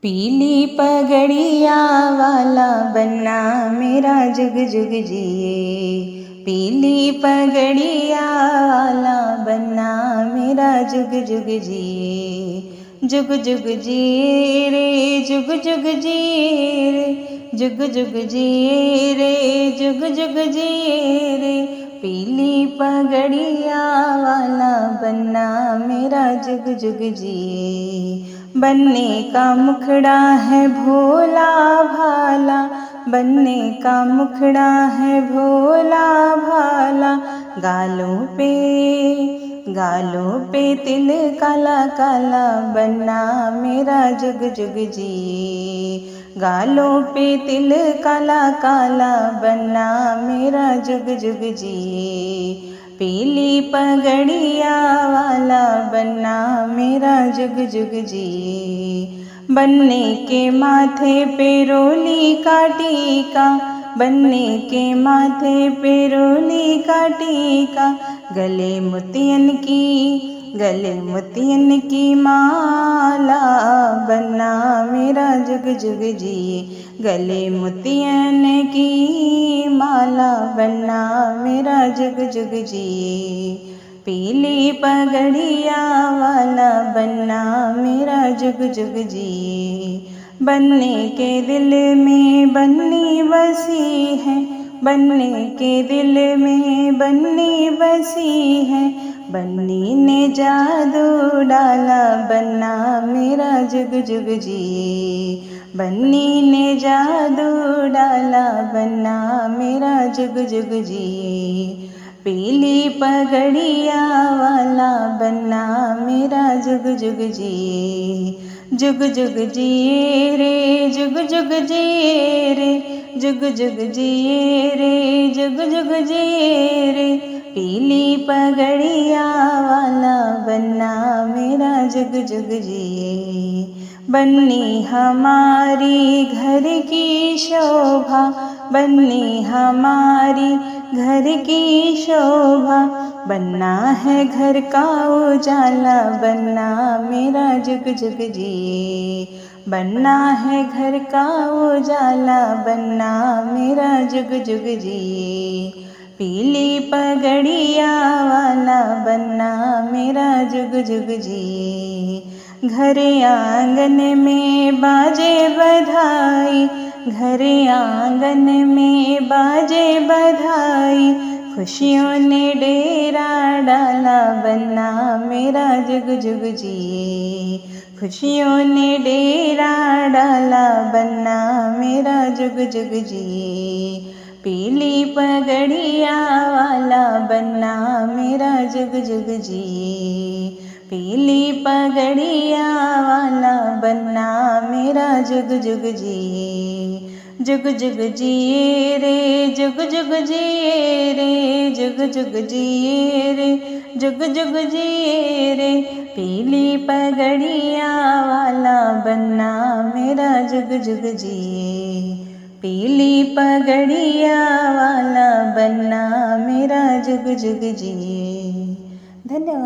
पीली पगड़िया वाला बन्ना मेरा जुग जुग जिए। पीली पगड़िया वाला बन्ना मेरा जुग जुग जिए। जुग जुग जिए रे जुग जुग जिए रे, जुग जुग जिए रे, जुग जुग जिए रे। पीली पगड़िया वाला बन्ना मेरा जुग जुग जिए। बनने का मुखड़ा है भोला भाला, बनने का मुखड़ा है भोला भाला। गालों पे तिल काला काला, बन्ना मेरा जुग जुग जिए। गालों पे तिल काला काला, बन्ना मेरा जुग जुग जिए। पीली पगड़िया वाला बन्ना मेरा जुग जुग जिए। बन्ने के माथे पे रोली का टीका, बन्ने के माथे पे रोली का टीका। गले मोतियन की माला, बन्ना मेरा जुग जुग जिए। गले मोतियन की माला, बन्ना मेरा जुग जुग जिए। पीली पगड़िया वाला बन्ना मेरा जुग जुग जिए। बन्ने के दिल में बन्नी बसी है, बन्ने के दिल में बन्नी बसी है। बन्नी ने जादू डाला, बन्ना मेरा जुग जुग जिए। बन्नी ने जादू डाला, बन्ना मेरा जुग जुग जिए। पीली पगड़िया वाला बन्ना मेरा जुग जुग जिए। जुग जुग जिए रे जुग जुग जिए रे, जुग जुग जिए रे, जुग जुग जिए रे। पीली पगड़िया वाला बन्ना मेरा जुग जुग जिए। बन्नी हमारी घर की शोभा, बन्नी हमारी घर की शोभा। बन्ना है घर का उजाला, बन्ना मेरा जुग जुग जिए। बन्ना है घर का उजाला, बन्ना मेरा जुग जुग जिए। पीली पगड़िया वाला बन्ना मेरा जुग जुग जिए। घर आंगन में बाजे बधाई, घर आंगन में बाजे बधाई। खुशियों ने डेरा डाला, बन्ना मेरा जुग जुग जिए। खुशियों ने डेरा डाला, बन्ना मेरा जुग जुग जिए। पीली पगड़िया वाला बन्ना मेरा जुग जुग जिए। पीली पगड़िया वाला बन्ना मेरा जुग जुग जिए। जुग जुग जिए रे जुग जुग जिए रे, जुग जुग जिए रे, जुग जुग जिए रे। पीली पगड़िया वाला बन्ना मेरा जुग जुग जिए। पीली पगड़िया वाला बन्ना मेरा जुग जुग जिए। धन्यवाद।